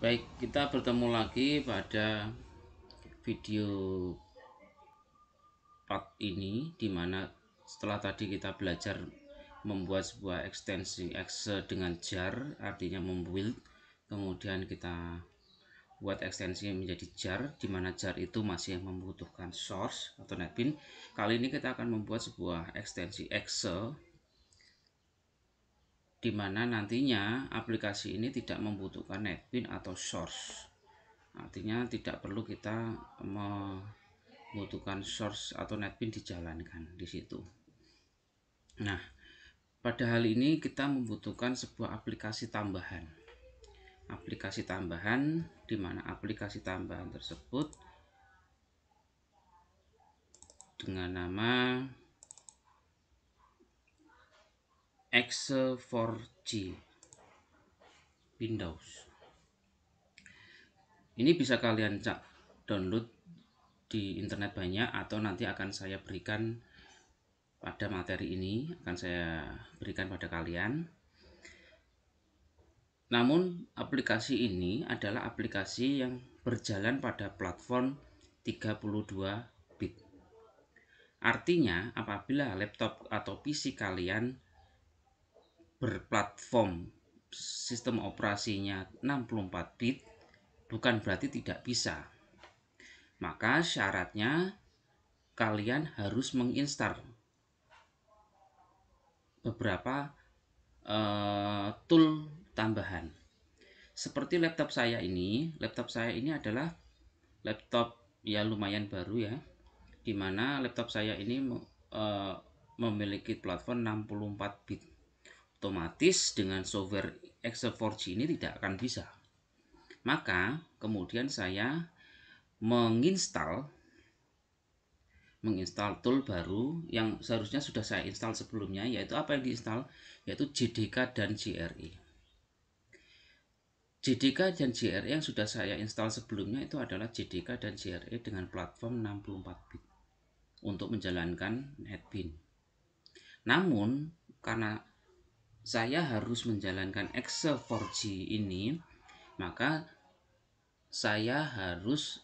Baik, kita bertemu lagi pada video part ini, dimana setelah tadi kita belajar membuat sebuah ekstensi exe dengan jar, artinya membuild. Kemudian kita buat ekstensi menjadi jar, dimana jar itu masih membutuhkan source atau netbin. Kali ini kita akan membuat sebuah ekstensi exe, dimana nantinya aplikasi ini tidak membutuhkan netbin atau source. Artinya tidak perlu kita membutuhkan source atau netbin dijalankan di situ. Nah, pada hal ini kita membutuhkan sebuah aplikasi tambahan. Aplikasi tambahan di mana aplikasi tambahan tersebut dengan nama Exe4G Windows. Ini bisa kalian download di internet banyak, atau nanti akan saya berikan pada materi ini, akan saya berikan pada kalian. Namun aplikasi ini adalah aplikasi yang berjalan pada platform 32 bit. Artinya apabila laptop atau PC kalian berplatform sistem operasinya 64 bit, bukan berarti tidak bisa. Maka syaratnya kalian harus menginstal beberapa tool tambahan. Seperti laptop saya ini adalah laptop ya lumayan baru ya, dimana laptop saya ini memiliki platform 64 bit. Otomatis dengan software Exe4G ini tidak akan bisa. Maka kemudian saya menginstal tool baru yang seharusnya sudah saya install sebelumnya, yaitu apa yang diinstal, yaitu JDK dan JRE. JDK dan JRE yang sudah saya install sebelumnya itu adalah JDK dan JRE dengan platform 64 bit untuk menjalankan netbin. Namun karena saya harus menjalankan Exe4G ini, maka saya harus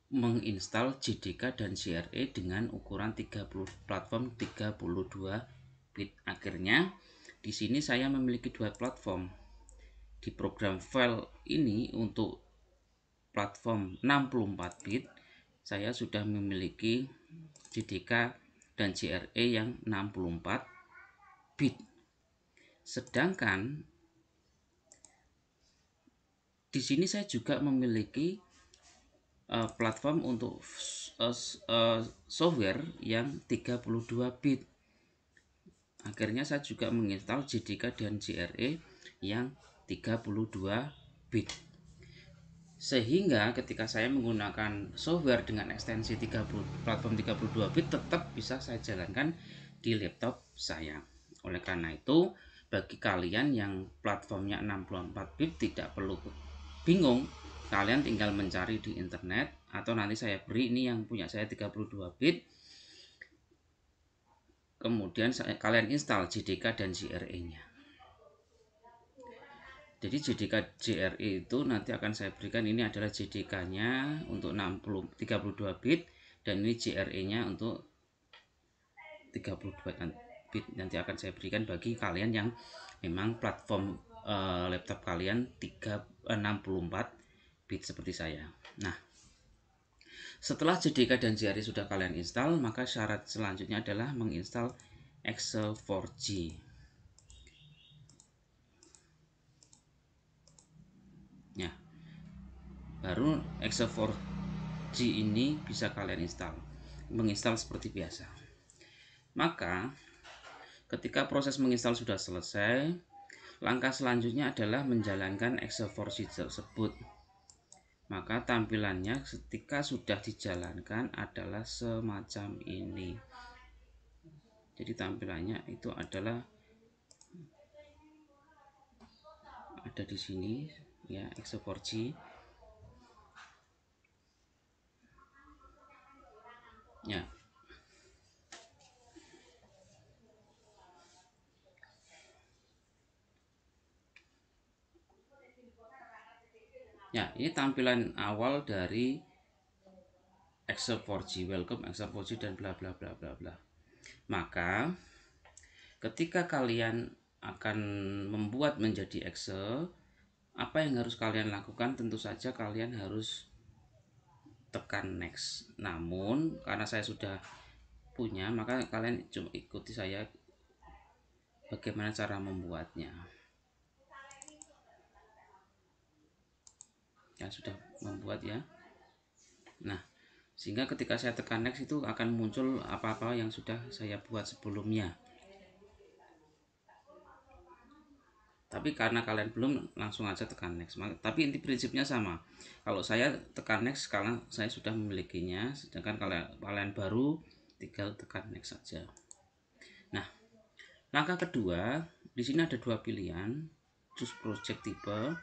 menginstal JDK dan JRE dengan ukuran platform 32 bit. Akhirnya di sini saya memiliki dua platform. Di program file ini untuk platform 64 bit saya sudah memiliki JDK dan JRE yang 64 bit. Sedangkan di sini saya juga memiliki platform untuk software yang 32 bit. Akhirnya saya juga menginstal JDK dan JRE yang 32 bit. Sehingga ketika saya menggunakan software dengan ekstensi platform 32 bit tetap bisa saya jalankan di laptop saya. Oleh karena itu, bagi kalian yang platformnya 64 bit tidak perlu bingung, kalian tinggal mencari di internet, atau nanti saya beri ini yang punya saya 32 bit. Kemudian kalian install JDK dan JRE-nya. Jadi JDK JRE itu nanti akan saya berikan, ini adalah JDK-nya untuk 32 bit dan ini JRE-nya untuk 32 bit. Nanti akan saya berikan bagi kalian yang memang platform laptop kalian 64 bit seperti saya. Nah, setelah JDK dan JRE sudah kalian install, maka syarat selanjutnya adalah menginstal Exe4G. Ya, baru Exe4G ini bisa kalian menginstal seperti biasa. Maka ketika proses menginstal sudah selesai, langkah selanjutnya adalah menjalankan Exe4G tersebut. Maka tampilannya ketika sudah dijalankan adalah semacam ini. Jadi tampilannya itu adalah ada di sini ya, Exe4G. Ya. Ya, ini tampilan awal dari Excel 4G, welcome Excel 4G dan bla bla bla bla bla. Maka ketika kalian akan membuat menjadi Excel, apa yang harus kalian lakukan? Tentu saja kalian harus tekan next. Namun karena saya sudah punya, maka kalian cuma ikuti saya bagaimana cara membuatnya. Ya, sudah membuat ya. Nah, sehingga ketika saya tekan next itu akan muncul apa-apa yang sudah saya buat sebelumnya. Tapi karena kalian belum, langsung aja tekan next. Tapi inti prinsipnya sama. Kalau saya tekan next karena saya sudah memilikinya, sedangkan kalian baru tinggal tekan next saja. Nah, langkah kedua, di sini ada dua pilihan, choose project type.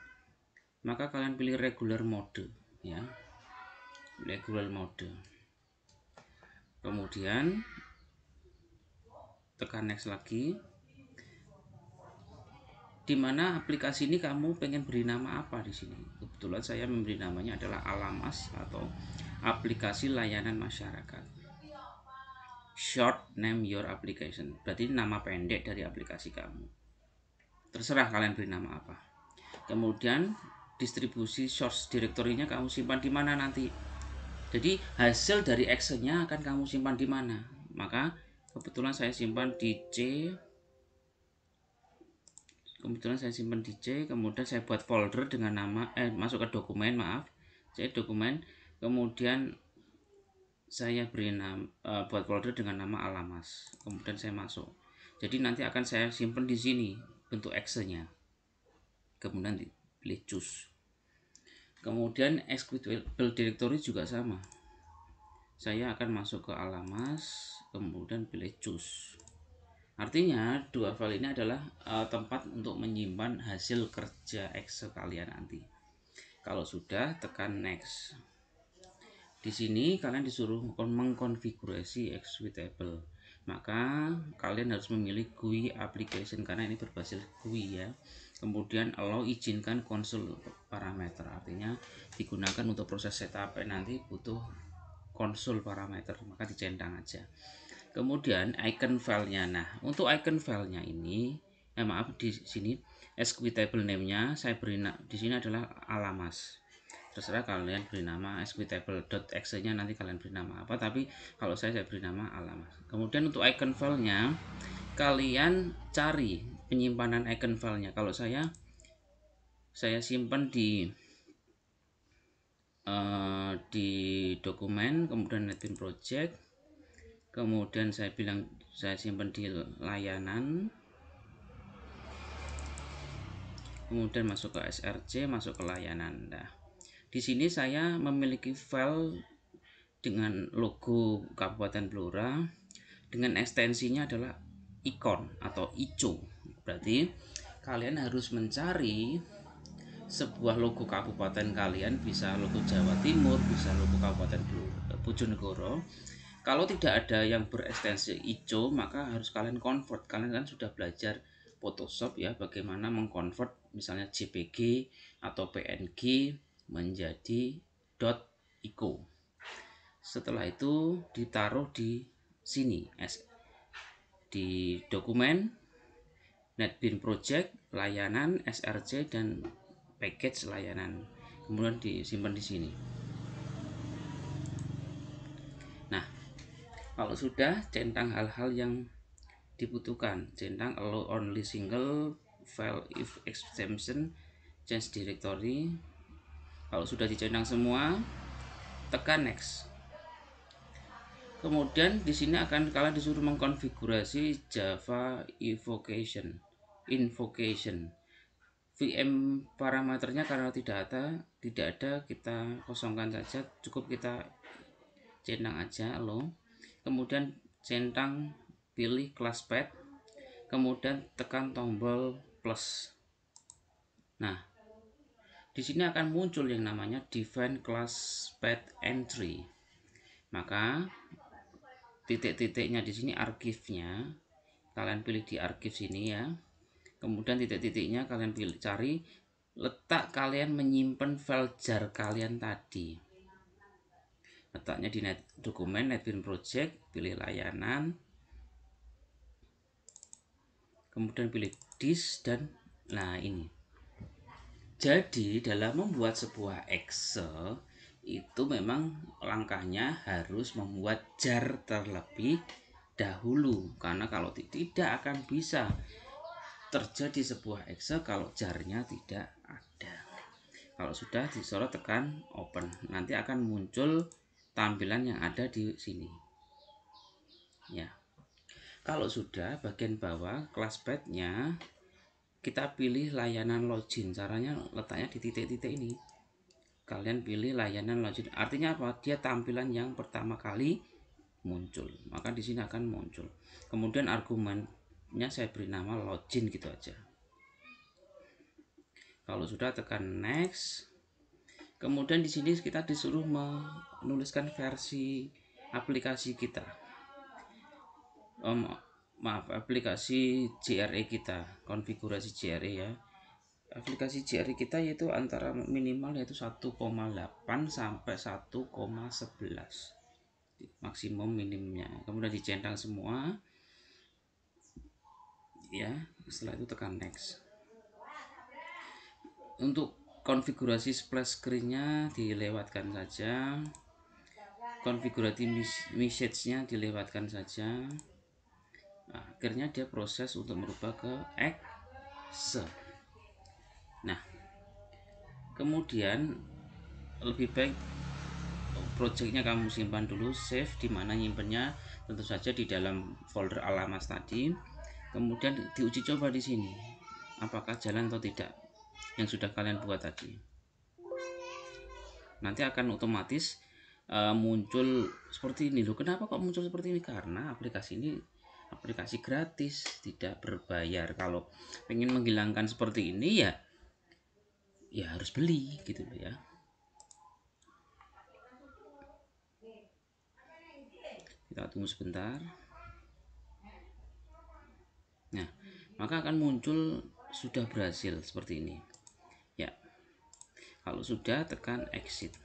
Maka kalian pilih regular mode ya. Regular mode. Kemudian tekan next lagi. Di mana aplikasi ini kamu pengen beri nama apa di sini? Kebetulan saya memberi namanya adalah Alamas atau aplikasi layanan masyarakat. Short name your application. Berarti nama pendek dari aplikasi kamu. Terserah kalian beri nama apa. Kemudian distribusi source directory-nya kamu simpan di mana nanti. Jadi hasil dari Excel-nya akan kamu simpan di mana? Maka kebetulan saya simpan di C. Kebetulan saya simpan di C, kemudian saya buat folder dengan nama masuk ke dokumen, maaf, C dokumen, kemudian saya beri nama buat folder dengan nama Alamas, kemudian saya masuk. Jadi nanti akan saya simpan di sini bentuk Excel-nya, kemudian dipilih choose. Kemudian executable directory juga sama, saya akan masuk ke Alamas, kemudian pilih choose. Artinya dua file ini adalah tempat untuk menyimpan hasil kerja Excel kalian nanti. Kalau sudah, tekan next. Di sini kalian disuruh mengkonfigurasi executable. Maka kalian harus memilih GUI application karena ini berbasis GUI ya. Kemudian allow izinkan konsol parameter. Artinya digunakan untuk proses setup nanti butuh konsol parameter, maka dicentang aja. Kemudian icon filenya. Nah, untuk icon filenya ini, maaf, di sini executable name-nya saya beri di sini adalah Alamas. Terserah kalian beri nama executable.exe-nya, nanti kalian beri nama apa, tapi kalau saya beri nama Alamas. Kemudian untuk icon filenya, kalian cari penyimpanan icon filenya. Kalau saya simpan di dokumen, kemudian NetBeans project. Kemudian saya simpan di layanan, kemudian masuk ke SRC, masuk ke layanan. Nah, di sini saya memiliki file dengan logo Kabupaten Blora dengan ekstensinya adalah icon atau ico. Berarti kalian harus mencari sebuah logo kabupaten kalian, bisa logo Jawa Timur, bisa logo Kabupaten Bojonegoro. Kalau tidak ada yang berekstensi ico, maka harus kalian convert. Kalian kan sudah belajar Photoshop ya, bagaimana mengconvert misalnya JPG atau PNG menjadi .ico. Setelah itu ditaruh di sini, di dokumen, NetBeans Project, layanan, SRC, dan package layanan. Kemudian disimpan di sini. Nah, kalau sudah, centang hal-hal yang dibutuhkan. Centang allow only single file if extension change directory. Kalau sudah dicentang semua, tekan next. Kemudian di sini akan kalian disuruh mengkonfigurasi Java invocation. VM parameternya karena tidak ada, kita kosongkan saja, cukup kita centang aja allow. Kemudian centang pilih class path, kemudian tekan tombol plus. Nah, di sini akan muncul yang namanya define class path entry. Maka titik-titiknya di sini arkifnya, kalian pilih di arkif sini ya. Kemudian titik-titiknya kalian cari letak kalian menyimpan file jar kalian tadi. Letaknya di dokumen NetBeans Project, pilih layanan, kemudian pilih disk, dan nah ini. Jadi dalam membuat sebuah Excel itu memang langkahnya harus membuat jar terlebih dahulu, karena kalau tidak akan bisa terjadi sebuah Excel kalau jarnya tidak ada. Kalau sudah disorot, tekan open, nanti akan muncul tampilan yang ada di sini ya. Kalau sudah, bagian bawah classpath-nya kita pilih layanan login. Caranya letaknya di titik-titik ini. Kalian pilih layanan login. Artinya apa? Dia tampilan yang pertama kali muncul. Maka di sini akan muncul. Kemudian argumennya saya beri nama login gitu aja. Kalau sudah, tekan next. Kemudian di sini kita disuruh menuliskan versi aplikasi kita. Maaf, aplikasi JRE kita, konfigurasi JRE ya. Aplikasi JRE kita yaitu antara minimal yaitu 1,8 sampai 1,11 maksimum minimumnya. Kemudian dicentang semua ya. Setelah itu tekan next. Untuk konfigurasi splash screen-nya dilewatkan saja, konfigurasi message-nya dilewatkan saja. Nah, akhirnya dia proses untuk merubah ke Excel. Nah, kemudian lebih baik projectnya kamu simpan dulu, save. Di mana nyimpennya? Tentu saja di dalam folder alamas tadi. Kemudian diuji coba di sini apakah jalan atau tidak yang sudah kalian buat tadi. Nanti akan otomatis muncul seperti ini. Loh, kenapa kok muncul seperti ini? Karena aplikasi ini aplikasi gratis, tidak berbayar. Kalau pengen menghilangkan seperti ini ya harus beli gitu loh ya. Kita tunggu sebentar. Nah, maka akan muncul sudah berhasil seperti ini ya. Kalau sudah, tekan exit.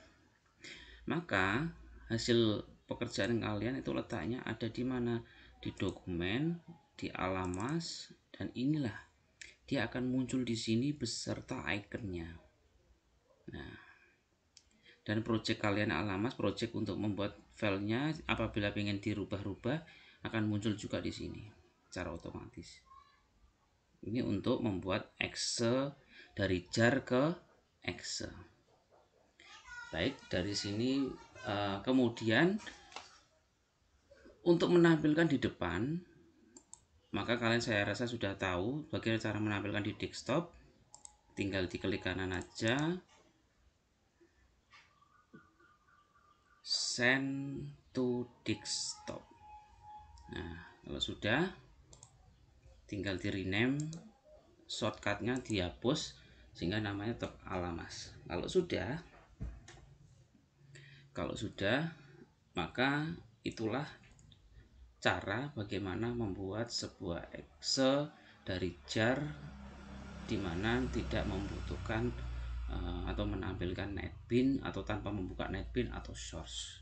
Maka hasil pekerjaan kalian itu letaknya ada di mana? Di dokumen, di alamas, dan inilah dia akan muncul di sini beserta ikonnya. Nah, dan project kalian alamas, project untuk membuat filenya apabila ingin dirubah-rubah akan muncul juga di sini secara otomatis. Ini untuk membuat Excel dari jar ke Excel. Baik, dari sini kemudian untuk menampilkan di depan, maka kalian saya rasa sudah tahu bagaimana cara menampilkan di desktop. Tinggal diklik kanan aja, send to desktop. Nah, kalau sudah, tinggal di rename, shortcutnya dihapus sehingga namanya tetap alamas. Kalau sudah, maka itulah cara bagaimana membuat sebuah Excel dari jar di mana tidak membutuhkan atau menampilkan NetBeans atau tanpa membuka NetBeans atau source.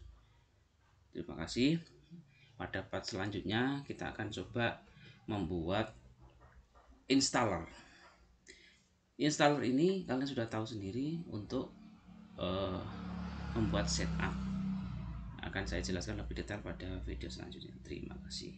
Terima kasih. Pada part selanjutnya kita akan coba membuat installer. Installer ini kalian sudah tahu sendiri untuk membuat setup. Akan saya jelaskan lebih detail pada video selanjutnya. Terima kasih.